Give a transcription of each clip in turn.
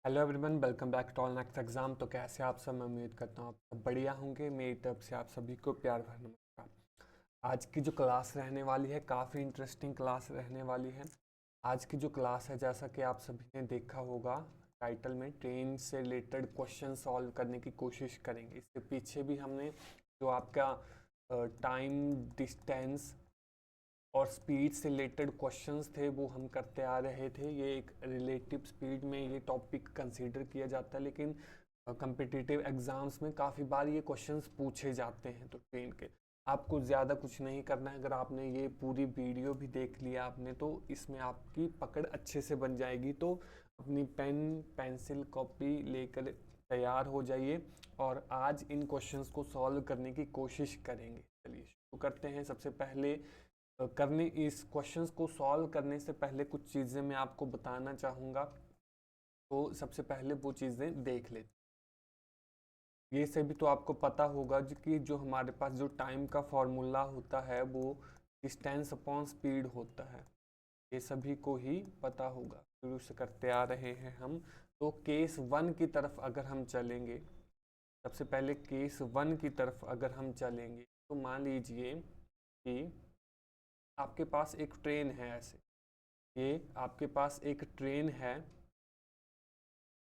Hello everyone, welcome back to all next exam. तो कैसे आप सब? मैं उम्मीद करता हूँ आप सब बढ़िया होंगे। मेरी तरफ से आप सभी को प्यार भरा नमस्कार। आज की जो क्लास रहने वाली है काफ़ी इंटरेस्टिंग क्लास रहने वाली है। आज की जो क्लास है, जैसा कि आप सभी ने देखा होगा टाइटल में, ट्रेन से रिलेटेड क्वेश्चन सॉल्व करने की कोशिश करेंगे। इसके पीछे भी हमने जो आपका टाइम, डिस्टेंस और स्पीड से रिलेटेड क्वेश्चंस थे वो हम करते आ रहे थे। ये एक रिलेटिव स्पीड में ये टॉपिक कंसीडर किया जाता है, लेकिन कम्पिटिटिव एग्जाम्स में काफ़ी बार ये क्वेश्चंस पूछे जाते हैं। तो ट्रेन के आपको ज़्यादा कुछ नहीं करना है। अगर आपने ये पूरी वीडियो भी देख लिया आपने, तो इसमें आपकी पकड़ अच्छे से बन जाएगी। तो अपनी पेन, पेंसिल, कॉपी लेकर तैयार हो जाइए और आज इन क्वेश्चंस को सॉल्व करने की कोशिश करेंगे। चलिए शुरू करते हैं। सबसे पहले करने इस क्वेश्चंस को सॉल्व करने से पहले कुछ चीज़ें मैं आपको बताना चाहूँगा। तो सबसे पहले वो चीज़ें देख लेते। ये से भी तो आपको पता होगा कि जो हमारे पास जो टाइम का फॉर्मूला होता है वो डिस्टेंस अपॉन स्पीड होता है। ये सभी को ही पता होगा, शुरू से करते आ रहे हैं हम। तो केस वन की तरफ अगर हम चलेंगे, सबसे पहले केस वन की तरफ अगर हम चलेंगे तो मान लीजिए कि आपके पास एक ट्रेन है। ऐसे ये आपके पास एक ट्रेन है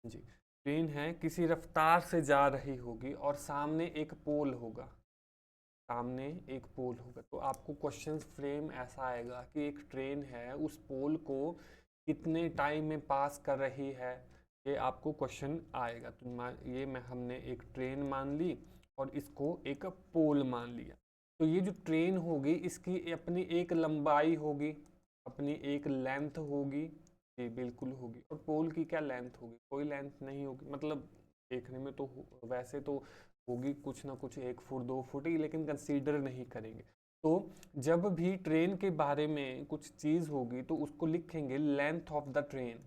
जी, ट्रेन है, किसी रफ्तार से जा रही होगी और सामने एक पोल होगा। सामने एक पोल होगा तो आपको क्वेश्चन फ्रेम ऐसा आएगा कि एक ट्रेन है, उस पोल को कितने टाइम में पास कर रही है, ये आपको क्वेश्चन आएगा। तो ये हमने एक ट्रेन मान ली और इसको एक पोल मान लिया। तो ये जो ट्रेन होगी इसकी अपनी एक लंबाई होगी, अपनी एक लेंथ होगी। जी बिल्कुल होगी। और पोल की क्या लेंथ होगी? कोई लेंथ नहीं होगी। मतलब देखने में तो वैसे तो होगी कुछ ना कुछ, 1 फुट 2 फुट ही, लेकिन कंसीडर नहीं करेंगे। तो जब भी ट्रेन के बारे में कुछ चीज़ होगी तो उसको लिखेंगे length of the train.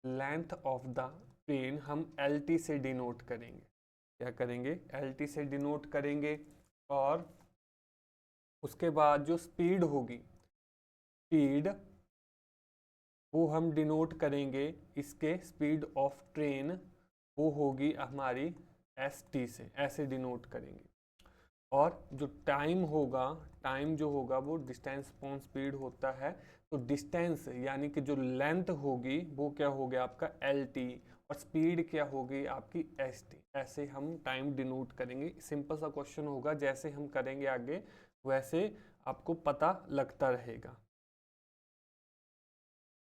Length of the train हम LT से डिनोट करेंगे। क्या करेंगे? LT से डिनोट करेंगे। और उसके बाद जो स्पीड होगी, स्पीड वो हम डिनोट करेंगे इसके स्पीड ऑफ ट्रेन, वो होगी हमारी ST से, ऐसे डिनोट करेंगे। और जो टाइम होगा, टाइम जो होगा वो डिस्टेंस अपॉन स्पीड होता है। तो डिस्टेंस यानी कि जो लेंथ होगी वो क्या हो गया आपका LT, और स्पीड क्या होगी आपकी ST। ऐसे हम टाइम डिनोट करेंगे। सिंपल सा क्वेश्चन होगा, जैसे हम करेंगे आगे वैसे आपको पता लगता रहेगा।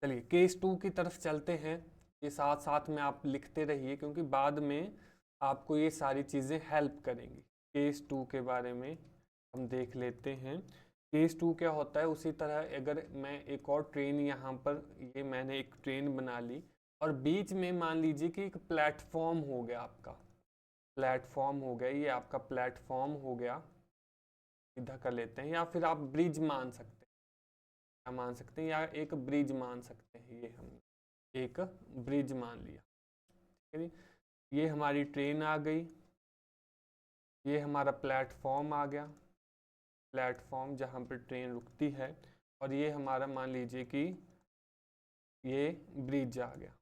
चलिए केस 2 की तरफ चलते हैं। ये साथ साथ में आप लिखते रहिए क्योंकि बाद में आपको ये सारी चीज़ें हेल्प करेंगी। केस 2 के बारे में हम देख लेते हैं। केस 2 क्या होता है? उसी तरह अगर मैं एक और ट्रेन यहाँ पर, ये मैंने एक ट्रेन बना ली और बीच में मान लीजिए कि एक प्लेटफॉर्म हो गया आपका, प्लेटफॉर्म हो गया, ये आपका प्लेटफॉर्म हो गया, सीधा कर लेते हैं, या फिर आप ब्रिज मान सकते हैं, क्या मान सकते हैं, या एक ब्रिज मान सकते हैं। ये हम एक ब्रिज मान लिया, ठीक है जी। ये हमारी ट्रेन आ गई, ये हमारा प्लेटफॉर्म आ गया, प्लेटफॉर्म जहाँ पर ट्रेन रुकती है, और ये हमारा मान लीजिए कि ये ब्रिज आ गया।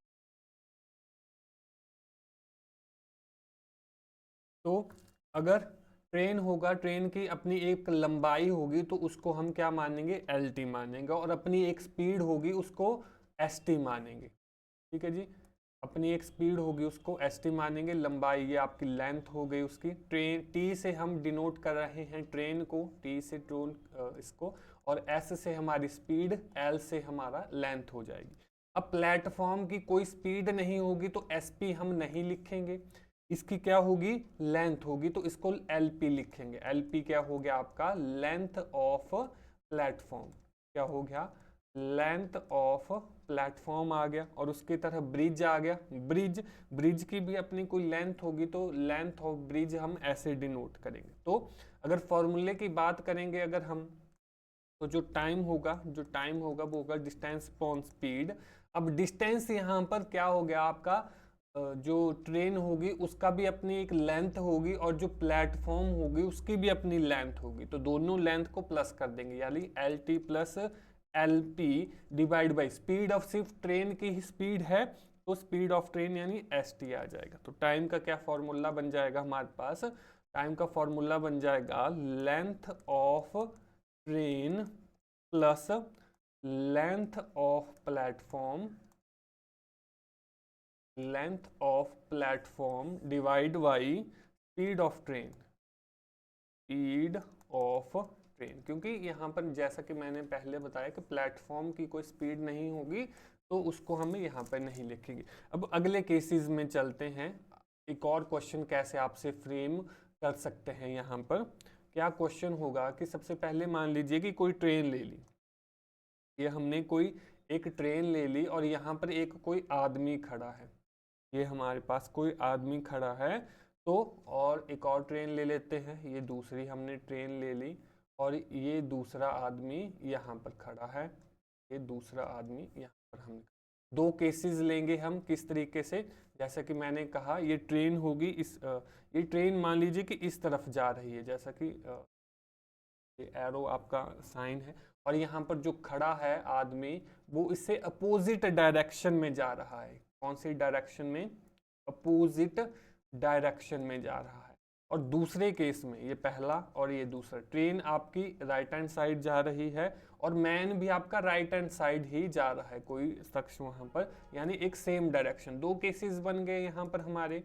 तो अगर ट्रेन होगा, ट्रेन की अपनी एक लंबाई होगी तो उसको हम क्या मानेंगे? LT मानेंगे। और अपनी एक स्पीड होगी उसको ST मानेंगे। ठीक है जी, अपनी एक स्पीड होगी उसको ST मानेंगे। लंबाई ये आपकी लेंथ हो गई उसकी। ट्रेन T से हम डिनोट कर रहे हैं ट्रेन को, T से ट्रोन इसको, और S से हमारी स्पीड, L से हमारा लेंथ हो जाएगी। अब प्लेटफॉर्म की कोई स्पीड नहीं होगी तो SP हम नहीं लिखेंगे, इसकी क्या होगी? लेंथ होगी, तो इसको LP लिखेंगे। LP क्या हो गया आपका? Length of platform. क्या हो गया? लेंथ ऑफ प्लेटफॉर्म आ गया। और उसकी तरह ब्रिज आ गया। ब्रिज, ब्रिज की भी अपनी कोई लेंथ होगी तो लेंथ ऑफ ब्रिज हम ऐसे डिनोट करेंगे। तो अगर फॉर्मूले की बात करेंगे अगर हम, तो जो टाइम होगा, जो टाइम होगा वो होगा डिस्टेंस अपॉन स्पीड। अब डिस्टेंस यहाँ पर क्या हो गया आपका? जो ट्रेन होगी उसका भी अपनी एक लेंथ होगी और जो प्लेटफॉर्म होगी उसकी भी अपनी लेंथ होगी। तो दोनों लेंथ को प्लस कर देंगे, यानी LT plus LP divide by speed of सिर्फ ट्रेन की ही स्पीड है तो स्पीड ऑफ ट्रेन यानी ST आ जाएगा। तो टाइम का क्या फॉर्मूला बन जाएगा हमारे पास, टाइम का फॉर्मूला बन जाएगा length of train plus length of platform divide by speed of train, क्योंकि यहाँ पर जैसा कि मैंने पहले बताया कि प्लेटफॉर्म की कोई स्पीड नहीं होगी तो उसको हमें यहाँ पर नहीं लिखेंगे। अब अगले केसेस में चलते हैं, एक और क्वेश्चन कैसे आपसे फ्रेम कर सकते हैं। यहाँ पर क्या क्वेश्चन होगा कि सबसे पहले मान लीजिए कि कोई ट्रेन ले ली, ये हमने कोई एक ट्रेन ले ली और यहाँ पर एक कोई आदमी खड़ा है, ये हमारे पास कोई आदमी खड़ा है। तो और एक और ट्रेन ले लेते हैं, ये दूसरी हमने ट्रेन ले ली और ये दूसरा आदमी यहाँ पर खड़ा है, ये दूसरा आदमी यहाँ पर हमने, दो केसेस लेंगे हम किस तरीके से, जैसा कि मैंने कहा ये ट्रेन होगी ये ट्रेन मान लीजिए कि इस तरफ जा रही है, जैसा कि ये एरो आपका साइन है, और यहाँ पर जो खड़ा है आदमी वो इससे अपोजिट डायरेक्शन में जा रहा है। कौन सी डायरेक्शन में? अपोजिट डायरेक्शन में जा रहा है। और दूसरे केस में ये पहला और ये दूसरा, ट्रेन आपकी राइट हैंड साइड जा रही है और मैन भी आपका राइट हैंड साइड ही जा रहा है, कोई शख्स वहाँ पर, यानी एक सेम डायरेक्शन। दो केसेस बन गए यहाँ पर हमारे।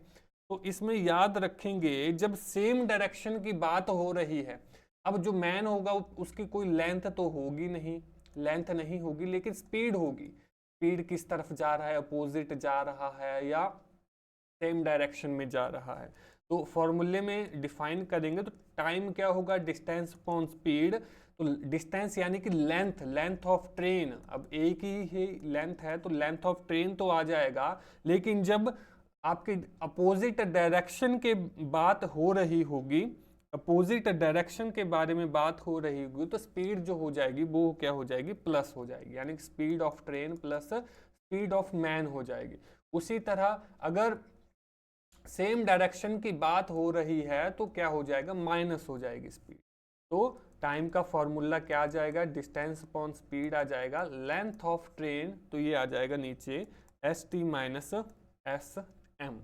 तो इसमें याद रखेंगे जब सेम डायरेक्शन की बात हो रही है, अब जो मैन होगा उसकी कोई लेंथ तो होगी नहीं, लेंथ नहीं होगी, लेकिन स्पीड होगी। स्पीड किस तरफ जा रहा है, अपोजिट जा रहा है या सेम डायरेक्शन में जा रहा है। तो फॉर्मूले में डिफाइन करेंगे तो टाइम क्या होगा, डिस्टेंस अपॉन स्पीड। तो डिस्टेंस यानी कि लेंथ ऑफ ट्रेन, अब एक ही लेंथ है तो लेंथ ऑफ ट्रेन तो आ जाएगा, लेकिन जब आपके अपोजिट डायरेक्शन के बात हो रही होगी, अपोजिट डायरेक्शन के बारे में बात हो रही होगी, तो स्पीड जो हो जाएगी वो क्या हो जाएगी, प्लस हो जाएगी, यानी speed of train plus speed of man हो जाएगी। उसी तरह अगर सेम डायरेक्शन की बात हो रही है तो क्या हो जाएगा, माइनस हो जाएगी स्पीड। तो टाइम का फॉर्मूला क्या आ जाएगा, डिस्टेंस अपॉन स्पीड आ जाएगा, लेंथ ऑफ ट्रेन तो ये आ जाएगा नीचे ST minus SM,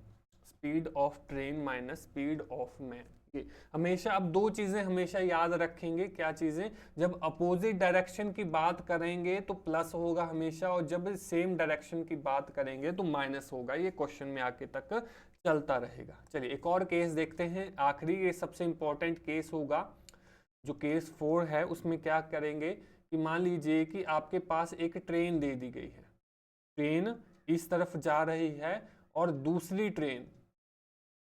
speed of train minus speed of man. ये हमेशा, अब दो चीजें हमेशा याद रखेंगे, क्या चीजें, जब अपोजिट डायरेक्शन की बात करेंगे तो प्लस होगा हमेशा, और जब सेम डायरेक्शन की बात करेंगे तो माइनस होगा। ये क्वेश्चन में आगे तक चलता रहेगा। चलिए एक और केस देखते हैं, आखिरी ये सबसे इंपॉर्टेंट केस होगा, जो केस 4 है। उसमें क्या करेंगे कि मान लीजिए कि आपके पास एक ट्रेन दे दी गई है, ट्रेन इस तरफ जा रही है और दूसरी ट्रेन,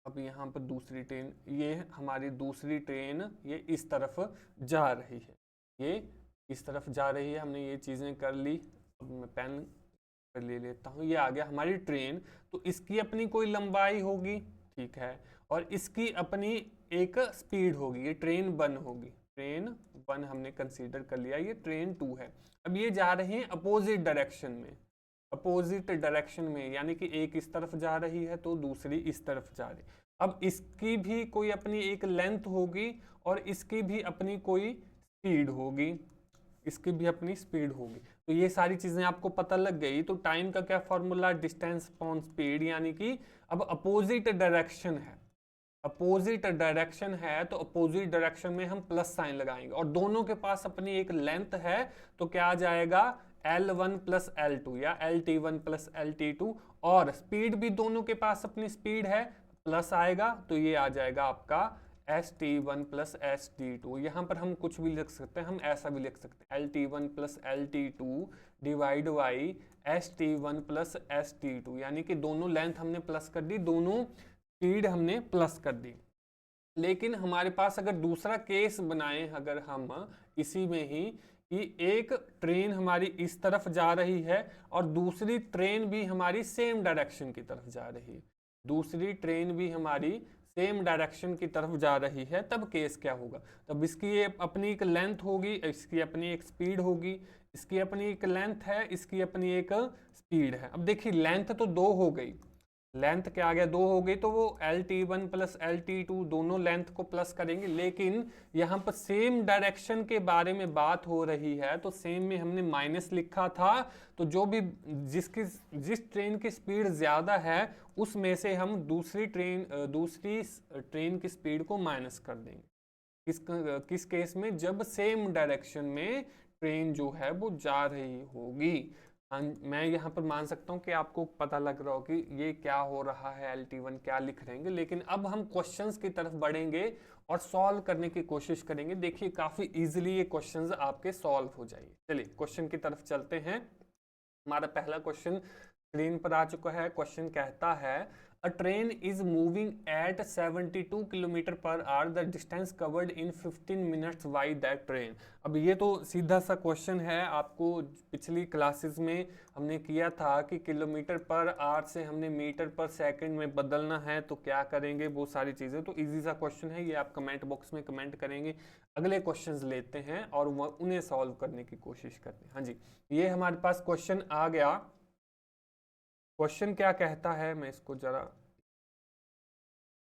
अब यहाँ पर दूसरी ट्रेन, ये हमारी दूसरी ट्रेन ये इस तरफ जा रही है, ये इस तरफ जा रही है। हमने ये चीज़ें कर ली, अब मैं पेन कर ले लेता हूँ, ये आ गया हमारी ट्रेन। तो इसकी अपनी कोई लंबाई होगी, ठीक है, और इसकी अपनी एक स्पीड होगी, ये ट्रेन 1 होगी, ट्रेन 1 हमने कंसीडर कर लिया, ये ट्रेन 2 है। अब ये जा रहे हैं अपोजिट डायरेक्शन में, अपोजिट डायरेक्शन में, यानी कि एक इस तरफ जा रही है तो दूसरी इस तरफ जा रही है। अब इसकी भी कोई अपनी एक लेंथ होगी और इसकी भी अपनी कोई स्पीड होगी, इसकी भी अपनी स्पीड होगी। तो ये सारी चीजें आपको पता लग गई। तो टाइम का क्या फॉर्मूला, डिस्टेंस अपॉन स्पीड, यानी कि अब अपोजिट डायरेक्शन है, अपोजिट डायरेक्शन है तो अपोजिट डायरेक्शन में हम प्लस साइन लगाएंगे, और दोनों के पास अपनी एक लेंथ है तो क्या आ जाएगा, L1 प्लस L2 या LT1 प्लस LT2, और स्पीड भी दोनों के पास अपनी स्पीड है, प्लस आएगा तो ये आ जाएगा आपका ST1 प्लस ST2। यहाँ पर हम कुछ भी लिख सकते हैं, हम ऐसा भी लिख सकते हैं LT1 plus LT2 divide by ST1 plus ST2, यानी कि दोनों लेंथ हमने प्लस कर दी, दोनों स्पीड हमने प्लस कर दी। लेकिन हमारे पास अगर दूसरा केस बनाएं, अगर हम इसी में ही कि एक ट्रेन हमारी इस तरफ जा रही है और दूसरी ट्रेन भी हमारी सेम डायरेक्शन की तरफ जा रही है, दूसरी ट्रेन भी हमारी सेम डायरेक्शन की तरफ जा रही है, तब केस क्या होगा, तब इसकी अपनी एक लेंथ होगी, इसकी अपनी एक स्पीड होगी, इसकी अपनी एक लेंथ है, इसकी अपनी एक स्पीड है। अब देखिए लेंथ तो 2 हो गई, लेंथ क्या आ गया, 2 हो गई, तो वो LT1 प्लस LT2 दोनों लेंथ को प्लस करेंगे। लेकिन यहाँ पर सेम डायरेक्शन के बारे में बात हो रही है, तो सेम में हमने माइनस लिखा था, तो जो भी जिस ट्रेन की स्पीड ज़्यादा है उसमें से हम दूसरी ट्रेन की स्पीड को माइनस कर देंगे। किस केस में, जब सेम डायरेक्शन में ट्रेन जो है वो जा रही होगी। मैं यहाँ पर मान सकता हूँ कि आपको पता लग रहा हो कि ये क्या हो रहा है, LT1 क्या लिख रहेंगे। लेकिन अब हम क्वेश्चंस की तरफ बढ़ेंगे और सॉल्व करने की कोशिश करेंगे। देखिए काफी इजीली ये क्वेश्चंस आपके सॉल्व हो जाएंगे। चलिए क्वेश्चन की तरफ चलते हैं। हमारा पहला क्वेश्चन स्क्रीन पर आ चुका है। क्वेश्चन कहता है अ train is moving at 72 kilometre per our, the distance covered in 15 minutes by that train. अब ये तो सीधा सा क्वेश्चन है, आपको पिछली क्लासेस में हमने किया था कि किलोमीटर पर आवर से हमने मीटर पर सेकंड में बदलना है तो क्या करेंगे, वो सारी चीज़ें। तो इजी सा क्वेश्चन है ये, आप कमेंट बॉक्स में कमेंट करेंगे। अगले क्वेश्चंस लेते हैं और उन्हें सॉल्व करने की कोशिश करते हैं। हाँ जी, ये हमारे पास क्वेश्चन आ गया। क्वेश्चन क्या कहता है, मैं इसको जरा,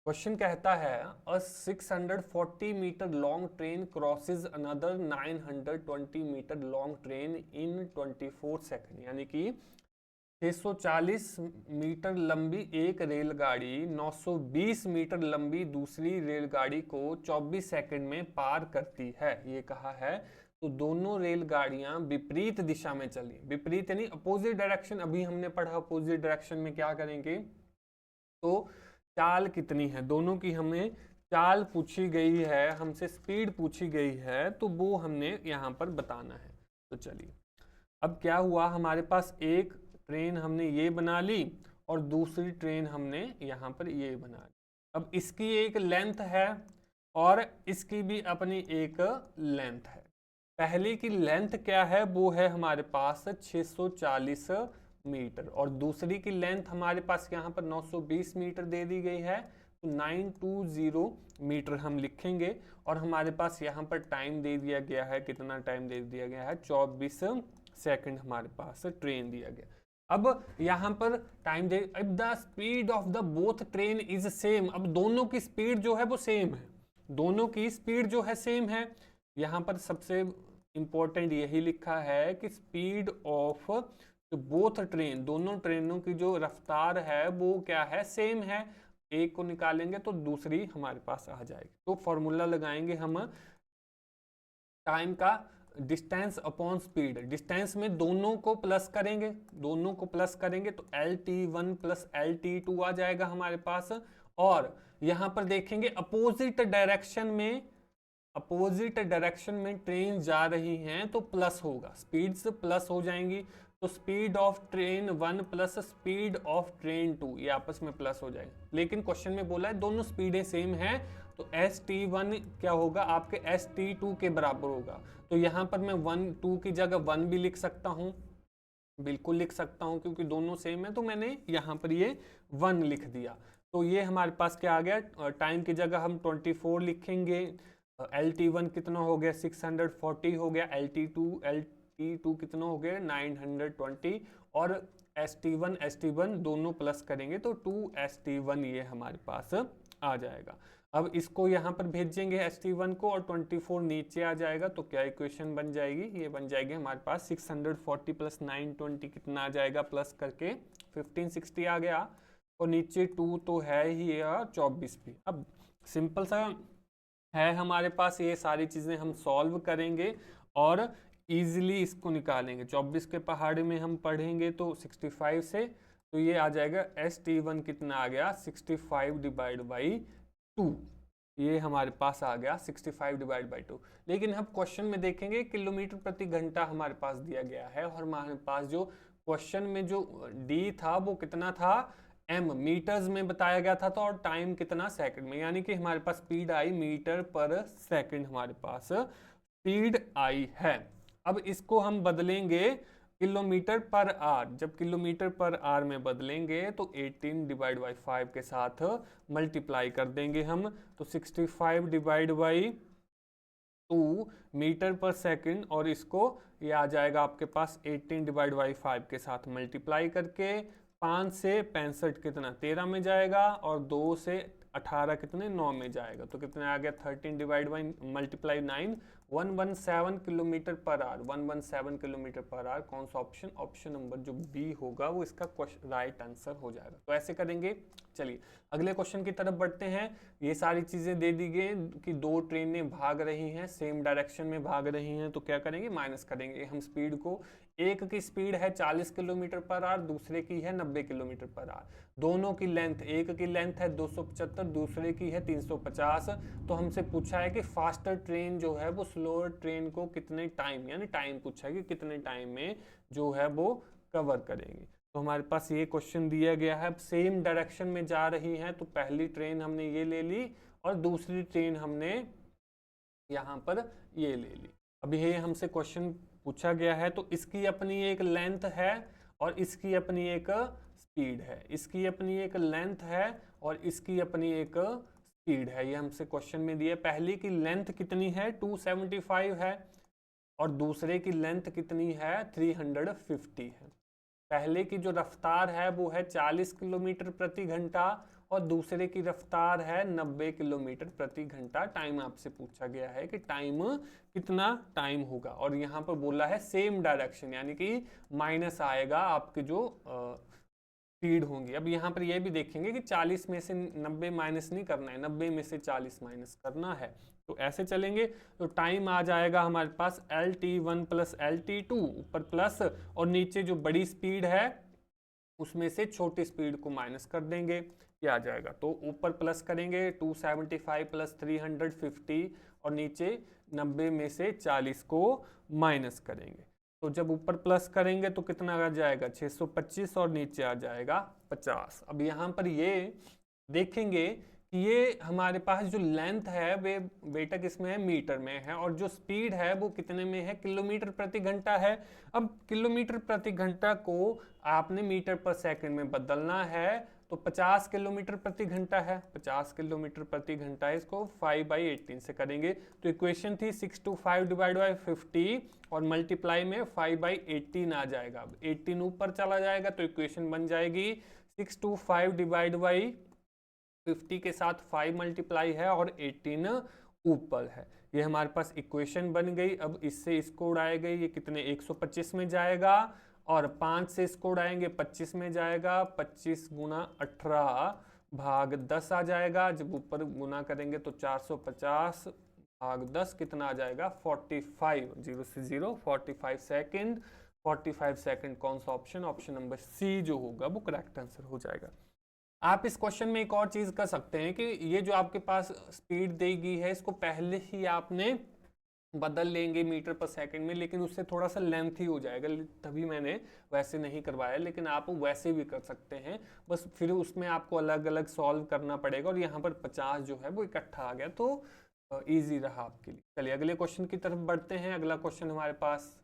क्वेश्चन कहता है a 640 metre long train crosses another 920 metre long train in 24 second. यानी कि 640 मीटर लंबी एक रेलगाड़ी 920 मीटर लंबी दूसरी रेलगाड़ी को 24 सेकंड में पार करती है, ये कहा है। तो दोनों रेलगाड़ियां विपरीत दिशा में चली। विपरीत यानी अपोजिट डायरेक्शन, अभी हमने पढ़ा अपोजिट डायरेक्शन में क्या करेंगे, तो चाल कितनी है, दोनों की हमें चाल पूछी गई है, हमसे स्पीड पूछी गई है, तो वो हमने यहाँ पर बताना है। तो चलिए अब क्या हुआ, हमारे पास एक ट्रेन हमने ये बना ली और दूसरी ट्रेन हमने यहाँ पर ये बना ली। अब इसकी एक लेंथ है और इसकी भी अपनी एक लेंथ है। पहले की लेंथ क्या है, वो है हमारे पास 640 मीटर और दूसरी की लेंथ हमारे पास यहाँ पर 920 मीटर दे दी गई है। तो 920 मीटर हम लिखेंगे और हमारे पास यहाँ पर टाइम दे दिया गया है, कितना टाइम दे दिया गया है, 24 सेकंड हमारे पास ट्रेन दिया गया। अब यहाँ पर टाइम दे, अब the speed of the both train is same. अब दोनों की स्पीड जो है वो सेम है, दोनों की स्पीड जो है सेम है। यहाँ पर सबसे इंपॉर्टेंट यही लिखा है कि स्पीड ऑफ बोथ ट्रेन, दोनों ट्रेनों की जो रफ्तार है वो क्या है, सेम है। एक को निकालेंगे तो दूसरी हमारे पास आ जाएगी। तो फॉर्मूला लगाएंगे हम टाइम का, डिस्टेंस अपॉन स्पीड। डिस्टेंस में दोनों को प्लस करेंगे, दोनों को प्लस करेंगे तो LT1 प्लस LT2 आ जाएगा हमारे पास। और यहां पर देखेंगे अपोजिट डायरेक्शन में, अपोजिट डायरेक्शन में ट्रेन जा रही हैं तो प्लस होगा, स्पीड्स प्लस हो जाएंगी। तो speed of train 1 plus speed of train 2 ये आपस में प्लस हो जाएगा। लेकिन क्वेश्चन में बोला है दोनों स्पीडें सेम हैं, तो ST1 क्या होगा, आपके ST2 के बराबर होगा। तो यहाँ पर मैं 1 2 की जगह 1 भी लिख सकता हूँ, बिल्कुल लिख सकता हूँ, क्योंकि दोनों सेम है तो मैंने यहाँ पर ये 1 लिख दिया। तो ये हमारे पास क्या आ गया, टाइम की जगह हम 24 लिखेंगे। LT1 कितना हो गया, 640 हो गया। LT2 कितना हो गया, 920। और ST1 दोनों प्लस करेंगे तो 2ST1 ये हमारे पास आ जाएगा। अब इसको यहाँ पर भेजेंगे ST1 को और 24 नीचे आ जाएगा। तो क्या इक्वेशन बन जाएगी, ये बन जाएगी हमारे पास 640 प्लस 920 कितना आ जाएगा, प्लस करके 1560 आ गया। और नीचे 2 तो है ही, 24 भी। अब सिंपल सा है हमारे पास, ये सारी चीज़ें हम सॉल्व करेंगे और इजीली इसको निकालेंगे। 24 के पहाड़े में हम पढ़ेंगे तो 65 से, तो ये आ जाएगा ST1 कितना आ गया, 65 डिवाइड बाई 2। ये हमारे पास आ गया 65 डिवाइड बाई 2। लेकिन हम क्वेश्चन में देखेंगे किलोमीटर प्रति घंटा हमारे पास दिया गया है और हमारे पास जो क्वेश्चन में जो D था वो कितना था, M मीटर्स में बताया गया था। तो और टाइम कितना, सेकंड में, यानी कि हमारे पास स्पीड आई मीटर पर सेकंड, हमारे पास स्पीड आई है। अब इसको हम बदलेंगे किलोमीटर पर आवर। जब किलोमीटर पर आवर में बदलेंगे तो 18 डिवाइड बाई 5 के साथ मल्टीप्लाई कर देंगे हम। तो 65 डिवाइड बाई 2 मीटर पर सेकंड, और इसको ये आ जाएगा आपके पास 18 डिवाइड बाई 5 के साथ मल्टीप्लाई करके 5 से 65 कितना 13 में जाएगा, और 2 से 18 कितने 9 में जाएगा, तो कितने आ गया 13 divide by multiply 9, 117 kilometre per our, 117 kilometre per our. कौन सा ऑप्शन, ऑप्शन नंबर जो बी होगा वो इसका राइट आंसर हो जाएगा। तो ऐसे करेंगे। चलिए अगले क्वेश्चन की तरफ बढ़ते हैं। ये सारी चीजें दे दी गई कि दो ट्रेनें भाग रही हैं, सेम डायरेक्शन में भाग रही हैं, तो क्या करेंगे, माइनस करेंगे हम स्पीड को। एक की स्पीड है 40 किलोमीटर पर आवर, दूसरे की है 90 किलोमीटर पर आवर। दोनों की लेंथ, एक की लेंथ है 275, दूसरे की है 350। तो हमसे पूछा है कि फास्टर ट्रेन जो है वो स्लोअर ट्रेन को कितने टाइम, यानी टाइम पूछा है कि कितने टाइम में जो है वो कवर करेंगे। तो हमारे पास ये क्वेश्चन दिया गया है, सेम डायरेक्शन में जा रही है, तो पहली ट्रेन हमने ये ले ली और दूसरी ट्रेन हमने यहाँ पर ये ले ली। अब ये हमसे क्वेश्चन पूछा गया है, तो इसकी अपनी एक लेंथ है और इसकी अपनी एक स्पीड है, इसकी अपनी एक लेंथ है और इसकी अपनी एक स्पीड है। ये हमसे क्वेश्चन में दिया। पहली की लेंथ कितनी है 275 है और दूसरे की लेंथ कितनी है 350 है। पहले की जो रफ्तार है वो है 40 किलोमीटर प्रति घंटा और दूसरे की रफ्तार है 90 किलोमीटर प्रति घंटा। टाइम आपसे पूछा गया है कि टाइम कितना टाइम होगा, और यहाँ पर बोला है सेम डायरेक्शन, यानी कि माइनस आएगा आपके जो स्पीड होंगी। अब यहाँ पर ये भी देखेंगे कि 40 में से 90 माइनस नहीं करना है, 90 में से 40 माइनस करना है। तो ऐसे चलेंगे तो टाइम आ जाएगा हमारे पास LT1 प्लस LT2, ऊपर प्लस और नीचे जो बड़ी स्पीड है उसमें से छोटी स्पीड को माइनस कर देंगे, ये आ जाएगा। तो ऊपर प्लस करेंगे 275 प्लस 350 और नीचे 90 में से 40 को माइनस करेंगे। तो जब ऊपर प्लस करेंगे तो कितना आ जाएगा 625 और नीचे आ जाएगा 50। अब यहाँ पर ये देखेंगे कि ये हमारे पास जो लेंथ है वे बेटा किसमें है, मीटर में है, और जो स्पीड है वो कितने में है, किलोमीटर प्रति घंटा है। अब किलोमीटर प्रति घंटा को आपने मीटर पर सेकंड में बदलना है, तो 50 किलोमीटर प्रति घंटा है, 50 किलोमीटर प्रति घंटा है। इसको 5/18 से करेंगे तो इक्वेशन थी 625 डिवाइड बाई 50 और मल्टीप्लाई में 5/18 आ जाएगा। अब 18 ऊपर चला जाएगा तो इक्वेशन बन जाएगी 625 डिवाइड बाई 50 के साथ 5 मल्टीप्लाई है और 18 ऊपर है। ये हमारे पास इक्वेशन बन गई। अब इससे इसको उड़ाएगा, ये कितने 125 में जाएगा और 5 से इसको उड़ाएंगे 25 में जाएगा, 25 गुना 18 भाग 10 आ जाएगा। जब ऊपर गुना करेंगे तो 450 भाग 10 कितना आ जाएगा 45, 0 से 0 45 सेकेंड। 45 सेकेंड कौन सा ऑप्शन, ऑप्शन नंबर सी जो होगा वो करेक्ट आंसर हो जाएगा। आप इस क्वेश्चन में एक और चीज कर सकते हैं कि ये जो आपके पास स्पीड दी गई है इसको पहले ही आपने बदल लेंगे मीटर पर सेकंड में, लेकिन उससे थोड़ा सा लेंथ ही हो जाएगा, तभी मैंने वैसे नहीं करवाया, लेकिन आप वैसे भी कर सकते हैं। बस फिर उसमें आपको अलग अलग सॉल्व करना पड़ेगा, और यहाँ पर 50 जो है वो इकट्ठा आ गया तो इजी रहा आपके लिए। चलिए अगले क्वेश्चन की तरफ बढ़ते हैं। अगला क्वेश्चन हमारे पास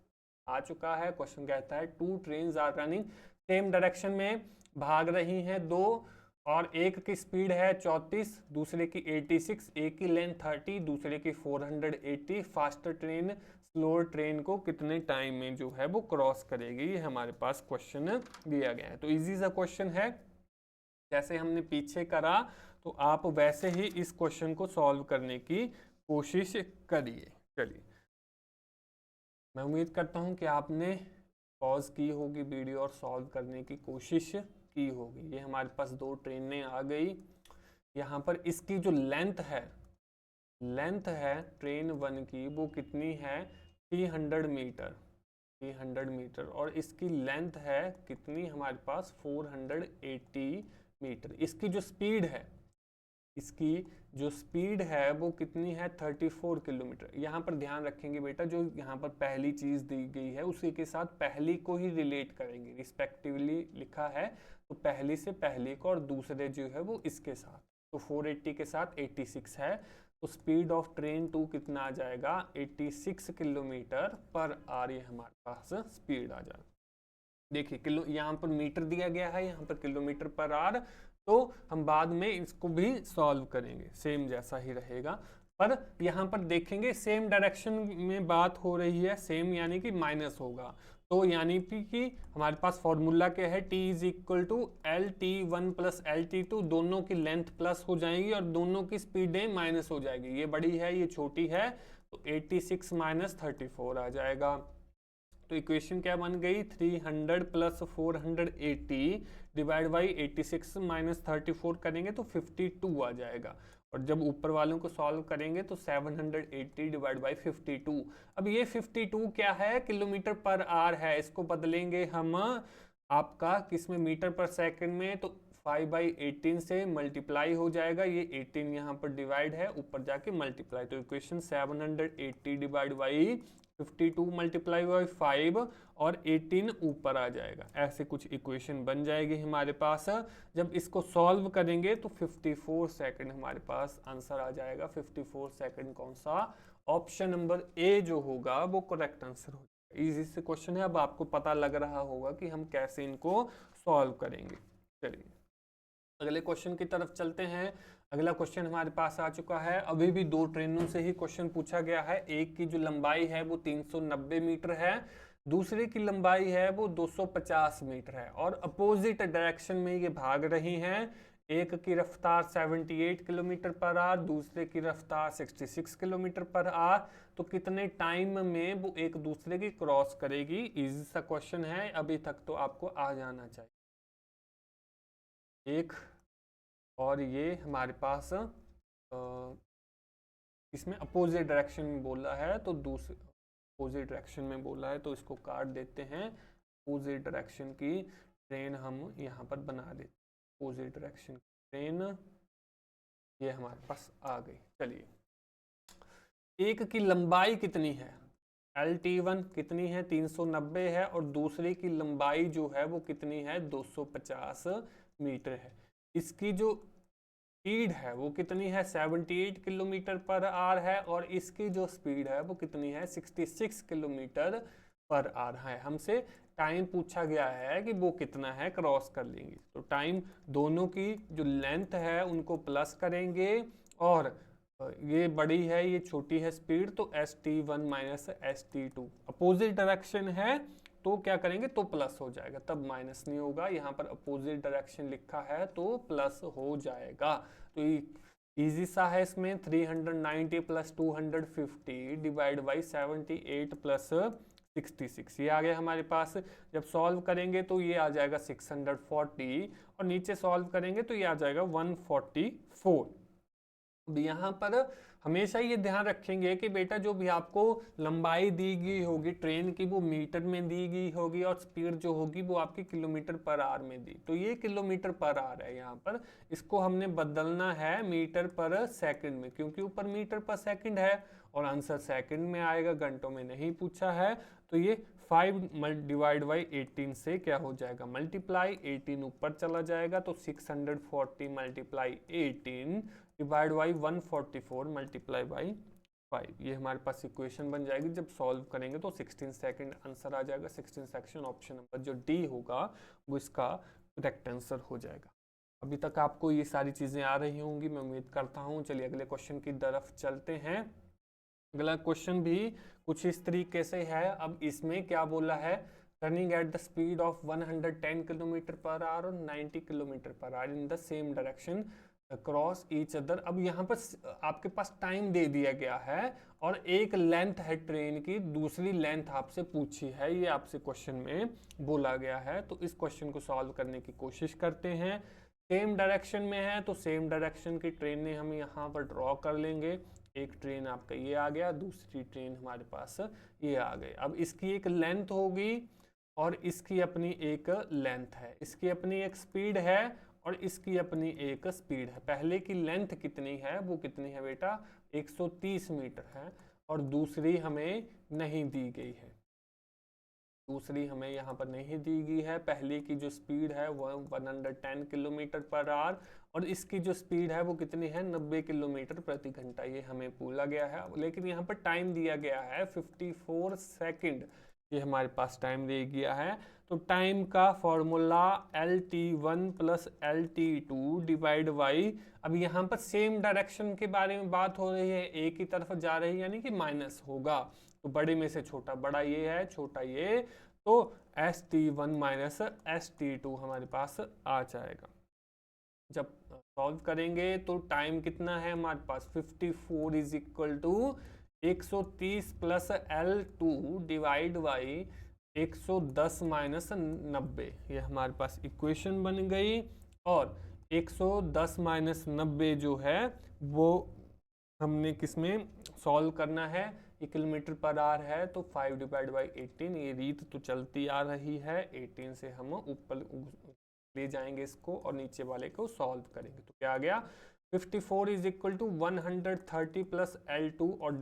आ चुका है। क्वेश्चन कहता है 2 trains are running same direction में भाग रही हैं दो, और एक की स्पीड है 34, दूसरे की 86, एक की लेंथ 30, दूसरे की 480। फास्टर ट्रेन स्लोअर ट्रेन को कितने टाइम में जो है वो क्रॉस करेगी, ये हमारे पास क्वेश्चन दिया गया है। तो इजी सा क्वेश्चन है, जैसे हमने पीछे करा तो आप वैसे ही इस क्वेश्चन को सॉल्व करने की कोशिश करिए। चलिए मैं उम्मीद करता हूँ कि आपने पॉज की होगी वीडियो और सॉल्व करने की कोशिश की होगी। ये हमारे पास 2 ट्रेनें आ गई। यहाँ पर इसकी जो लेंथ है ट्रेन 1 की वो कितनी है 300 मीटर, 300 मीटर, और इसकी लेंथ है कितनी हमारे पास 480 मीटर। इसकी जो स्पीड है वो कितनी है 34 किलोमीटर। यहाँ पर ध्यान रखेंगे बेटा, जो यहाँ पर पहली चीज़ दी गई है उसी के साथ पहली को ही रिलेट करेंगे, रिस्पेक्टिवली लिखा है तो पहली से पहली को और दूसरे जो है वो इसके साथ। तो 480 के साथ 86 है, तो स्पीड ऑफ ट्रेन 2 कितना आ जाएगा 86 किलोमीटर पर आवर। ये हमारे पास स्पीड आ जाएगा। देखिए किलो यहाँ पर मीटर दिया गया है, यहाँ पर किलोमीटर पर आवर, तो हम बाद में इसको भी सॉल्व करेंगे, सेम जैसा ही रहेगा। पर यहाँ पर देखेंगे सेम डायरेक्शन में बात हो रही है, सेम यानी कि माइनस होगा, तो यानी कि हमारे पास फॉर्मूला क्या है, T is equal to LT1 plus LT2, दोनों की लेंथ प्लस हो जाएगी और दोनों की स्पीडें माइनस हो जाएगी, ये बड़ी है ये छोटी है, तो 86 माइनस 34 आ जाएगा। तो इक्वेशन क्या बन गई, 300 प्लस 480 डिवाइड बाई 86 माइनस 34 करेंगे तो 52 आ जाएगा। और जब ऊपर वालों को सॉल्व करेंगे तो 780 डिवाइड बाई 52। अब ये 52 क्या है, किलोमीटर पर आवर है, इसको बदलेंगे हम आपका किसमें, मीटर पर सेकंड में, तो 5/18 से मल्टीप्लाई हो जाएगा, ये 18 यहाँ पर डिवाइड है, ऊपर जाके मल्टीप्लाई, तो equation 780 divide by 52 multiply by 5 और 18 ऊपर आ जाएगा। ऐसे कुछ इक्वेशन बन जाएगी हमारे पास। जब इसको सॉल्व करेंगे तो 54 सेकंड हमारे पास आंसर आ जाएगा। 54 सेकंड कौन सा, ऑप्शन नंबर ए जो होगा वो करेक्ट आंसर होगा। इजी से क्वेश्चन है, अब आपको पता लग रहा होगा कि हम कैसे इनको सॉल्व करेंगे। चलिए अगले क्वेश्चन की तरफ चलते हैं। अगला क्वेश्चन हमारे पास आ चुका है, अभी भी दो ट्रेनों से ही क्वेश्चन पूछा गया है। एक की जो लंबाई है वो 390 मीटर है, दूसरे की लंबाई है वो 250 मीटर है और अपोजिट डायरेक्शन में ये भाग रही हैं। एक की रफ्तार 78 किलोमीटर पर आवर, दूसरे की रफ्तार 66 किलोमीटर पर आवर, तो कितने टाइम में वो एक दूसरे की क्रॉस करेगी। इजी सा क्वेश्चन है, अभी तक तो आपको आ जाना चाहिए। एक और ये हमारे पास इसमें अपोजिट डायरेक्शन में बोला है, तो दूसरे अपोजिट डायरेक्शन में बोला है तो इसको काट देते हैं। अपोजिट डायरेक्शन की ट्रेन हम यहाँ पर बना देते हैं, अपोजिट डायरेक्शन की ट्रेन ये हमारे पास आ गई। चलिए एक की लंबाई कितनी है, LT1 कितनी है 390 है और दूसरे की लंबाई जो है वो कितनी है 250 मीटर है। इसकी जो स्पीड है वो कितनी है 78 किलोमीटर पर आवर है और इसकी जो स्पीड है वो कितनी है 66 किलोमीटर पर आवर है। हमसे टाइम पूछा गया है कि वो कितना है, क्रॉस कर लेंगे तो टाइम दोनों की जो लेंथ है उनको प्लस करेंगे और ये बड़ी है ये छोटी है स्पीड, तो ST1 minus ST2 opposite direction है तो क्या करेंगे तो प्लस हो जाएगा, तब माइनस नहीं होगा। यहाँ पर अपोजिट डायरेक्शन लिखा है तो प्लस हो जाएगा। तो इजी सा है, इसमें 390 प्लस 250 डिवाइड बाई 78 प्लस 66 ये आ गया हमारे पास। जब सॉल्व करेंगे तो ये आ जाएगा 640 और नीचे सॉल्व करेंगे तो ये आ जाएगा 144। यहाँ पर हमेशा ये ध्यान रखेंगे कि बेटा जो भी आपको लंबाई दी गई होगी ट्रेन की वो मीटर में दी गई होगी और स्पीड जो होगी वो आपकी किलोमीटर पर आवर में दी, तो ये किलोमीटर पर आवर है, यहाँ पर इसको हमने बदलना है मीटर पर सेकंड में, क्योंकि ऊपर मीटर पर सेकंड है और आंसर सेकंड में आएगा, घंटों में नहीं पूछा है। तो ये 5 डिवाइड बाई 18 से क्या हो जाएगा मल्टीप्लाई, 18 ऊपर चला जाएगा तो 640 multiply 18 divide by 144 multiply by 5, ये हमारे पास इक्वेशन बन जाएगी। जब सॉल्व करेंगे तो 16 सेकंड आंसर आ जाएगा। 16 सेक्शन ऑप्शन नंबर जो डी होगा वो इसका करेक्ट आंसर हो जाएगा। अभी तक आपको ये सारी चीज़ें आ रही होंगी मैं उम्मीद करता हूँ। चलिए अगले क्वेश्चन की तरफ चलते हैं। अगला क्वेश्चन भी कुछ इस तरीके से है। अब इसमें क्या बोला है, running at the speed of 110 kilometre per our और 90 kilometre per our in the same direction cross each other. अब यहाँ पर आपके पास टाइम दे दिया गया है और एक लेंथ है ट्रेन की, दूसरी लेंथ आपसे पूछी है, ये आपसे क्वेश्चन में बोला गया है। तो इस क्वेश्चन को सॉल्व करने की कोशिश करते हैं। सेम डायरेक्शन में है तो सेम डायरेक्शन की ट्रेनें हम यहाँ पर ड्रॉ कर लेंगे। एक ट्रेन आपका ये आ गया, दूसरी ट्रेन हमारे पास ये आ गई। अब इसकी एक लेंथ होगी और इसकी अपनी एक लेंथ है, इसकी अपनी एक स्पीड है और इसकी अपनी एक स्पीड है। पहले की लेंथ कितनी है, वो कितनी है बेटा 130 मीटर है और दूसरी हमें नहीं दी गई है, दूसरी हमें यहाँ पर नहीं दी गई है। पहले की जो स्पीड है वो 110 किलोमीटर पर आवर और इसकी जो स्पीड है वो कितनी है 90 किलोमीटर प्रति घंटा, ये हमें बोला गया है। लेकिन यहाँ पर टाइम दिया गया है 54 सेकंड, ये हमारे पास टाइम दे गया है। तो टाइम का formula LT1 plus LT2 divide by, अब यहाँ पर सेम डायरेक्शन के बारे में बात हो रही है, एक ही तरफ जा रही है यानी कि माइनस होगा, तो बड़े में से छोटा, बड़ा ये है छोटा ये, तो ST1 माइनस ST2 हमारे पास आ जाएगा। जब सॉल्व करेंगे तो टाइम कितना है हमारे पास 54 is equal to 130 plus L2 divide by 110 minus 90, ये हमारे पास इक्वेशन बन गई। और 110 माइनस 90 जो है वो हमने किसमें सॉल्व करना है, ये किलोमीटर पर आवर है तो 5 डिवाइड बाई 18, ये रीत तो चलती आ रही है। 18 से हम ऊपर ले जाएंगे इसको और नीचे वाले को सॉल्व करेंगे तो क्या आ गया 54 is equal to 130 plus L2 और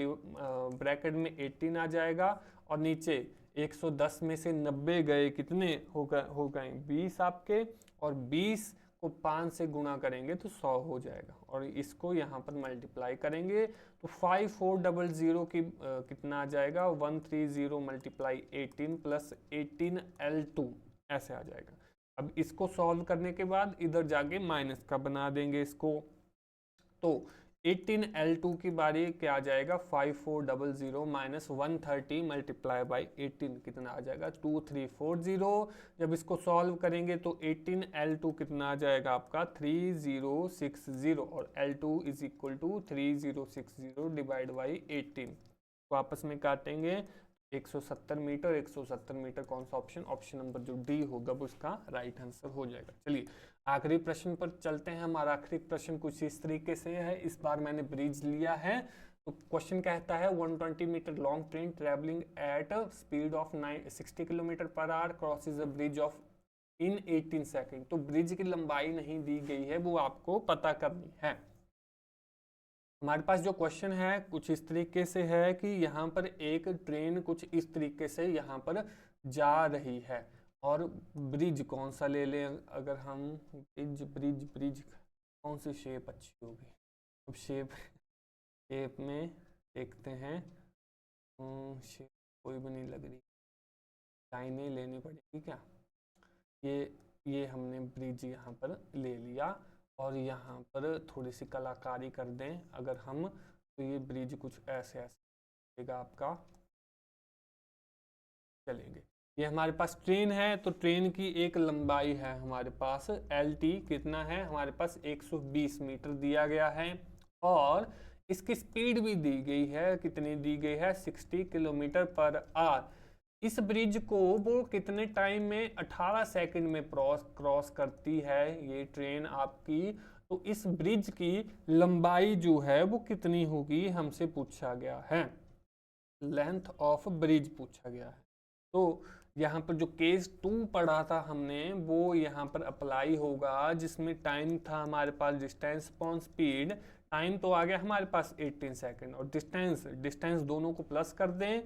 ब्रैकेट में 18 आ जाएगा और नीचे 110 में से 90 गए, कितने हो गए 20 आपके, और 20 को 5 से गुणा करेंगे तो 100 हो जाएगा और इसको यहाँ पर मल्टीप्लाई करेंगे तो 5400 की कितना आ जाएगा 130 मल्टीप्लाई 18 प्लस 18 L2 ऐसे आ जाएगा। अब इसको सॉल्व करने के बाद इधर जाके माइनस का बना देंगे इसको, तो 18 L2 की बारी क्या आ जाएगा 5400 माइनस 130 मल्टीप्लाई बाई 18 कितना आ जाएगा 2340। जब इसको सॉल्व करेंगे तो 18 L2 कितना आ जाएगा आपका 3060 और L2 is equal to 3060 divide by 18 को आपस में काटेंगे 170 मीटर। 170 मीटर कौन सा ऑप्शन, ऑप्शन नंबर जो डी होगा वो इसका राइट आंसर हो जाएगा। चलिए आखिरी प्रश्न पर चलते हैं। हमारा आखिरी प्रश्न कुछ इस तरीके से है, इस बार मैंने ब्रिज लिया है। तो क्वेश्चन कहता है 120 metre long train travelling at speed of 60 kilometre per hour crosses a bridge of in 18 second. तो ब्रिज की लंबाई नहीं दी गई है, वो आपको पता करनी है। हमारे पास जो क्वेश्चन है कुछ इस तरीके से है कि यहाँ पर एक ट्रेन कुछ इस तरीके से यहाँ पर जा रही है और ब्रिज कौन सा ले लें, अगर हम ब्रिज कौन सी शेप अच्छी होगी। अब शेप में देखते हैं, शेप कोई भी नहीं लग रही, लाइनें लेनी पड़ेगी क्या। ये हमने ब्रिज यहाँ पर ले लिया और यहाँ पर थोड़ी सी कलाकारी कर दें अगर हम, तो ये ब्रिज कुछ ऐसे देगा आपका। चलेंगे, ये हमारे पास ट्रेन है तो ट्रेन की एक लंबाई है हमारे पास LT कितना है हमारे पास 120 मीटर दिया गया है और इसकी स्पीड भी दी गई है, कितनी दी गई है 60 किलोमीटर पर आवर। इस ब्रिज को वो कितने टाइम में 18 सेकंड में क्रॉस करती है ये ट्रेन आपकी। तो इस ब्रिज की लंबाई जो है वो कितनी होगी हमसे पूछा गया है, लेंथ ऑफ ब्रिज पूछा गया है। तो यहाँ पर जो केस 2 पढ़ा था हमने वो यहाँ पर अप्लाई होगा, जिसमें टाइम था हमारे पास डिस्टेंस अपॉन स्पीड। टाइम तो आ गया हमारे पास 18 सेकंड और डिस्टेंस दोनों को प्लस कर दें,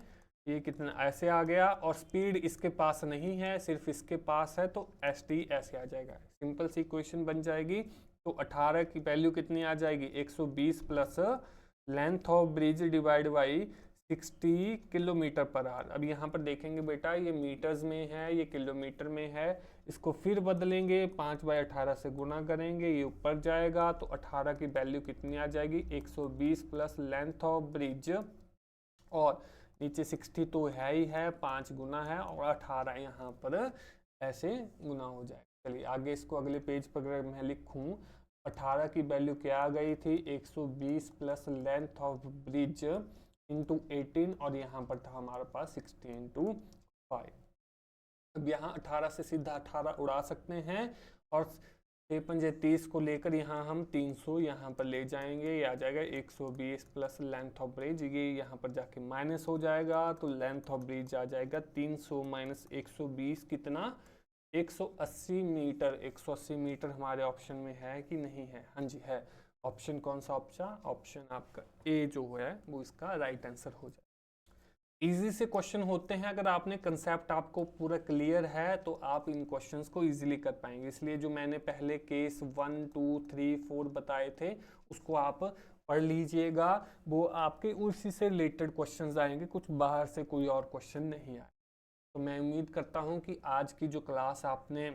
ये कितना ऐसे आ गया, और स्पीड इसके पास नहीं है सिर्फ इसके पास है तो ST ऐसे आ जाएगा। सिंपल सी इक्वेशन बन जाएगी। तो 18 की वैल्यू कितनी आ जाएगी 120 plus length of bridge divide by 60 kilometre per our. अब यहाँ पर देखेंगे बेटा ये मीटर्स में है ये किलोमीटर में है, इसको फिर बदलेंगे 5/18 से गुना करेंगे, ये ऊपर जाएगा तो 18 की वैल्यू कितनी आ जाएगी 120 प्लस लेंथ ऑफ ब्रिज और नीचे 60 तो है ही है 5 गुना है और 18 यहाँ पर ऐसे गुना हो जाए। चलिए आगे इसको अगले पेज पर अगर मैं लिखूँ 18 की वैल्यू क्या आ गई थी 120 plus length of bridge into 18 और यहाँ पर था हमारे पास 60 इंटू 5। अब यहाँ 18 से सीधा 18 उड़ा सकते हैं और 6×5 को लेकर यहाँ हम 300 यहाँ पर ले जाएंगे, ये आ जाएगा 120 प्लस लेंथ ऑफ ब्रिज, ये यहाँ पर जाके माइनस हो जाएगा तो लेंथ ऑफ ब्रिज आ जाएगा 300 माइनस 120 कितना 180 मीटर। 180 मीटर हमारे ऑप्शन में है कि नहीं है, हाँ जी है। ऑप्शन कौन सा ऑप्शन आपका ए जो है वो इसका राइट आंसर हो जाए। इजी से क्वेश्चन होते हैं, अगर आपने कंसेप्ट आपको पूरा क्लियर है तो आप इन क्वेश्चंस को इजीली कर पाएंगे। इसलिए जो मैंने पहले केस 1 2 3 4 बताए थे उसको आप पढ़ लीजिएगा, वो आपके उसी से रिलेटेड क्वेश्चंस आएंगे, कुछ बाहर से कोई और क्वेश्चन नहीं आए। तो मैं उम्मीद करता हूँ कि आज की जो क्लास आपने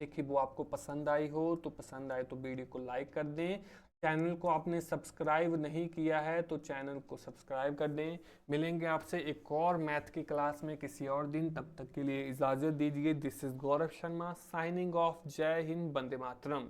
देखी वो आपको पसंद आई हो, तो पसंद आए तो वीडियो को लाइक कर दें, चैनल को आपने सब्सक्राइब नहीं किया है तो चैनल को सब्सक्राइब कर दें। मिलेंगे आपसे एक और मैथ की क्लास में किसी और दिन, तब तक के लिए इजाज़त दीजिए। This is Gaurav Sharma signing off. जय हिंद, वंदे मातरम।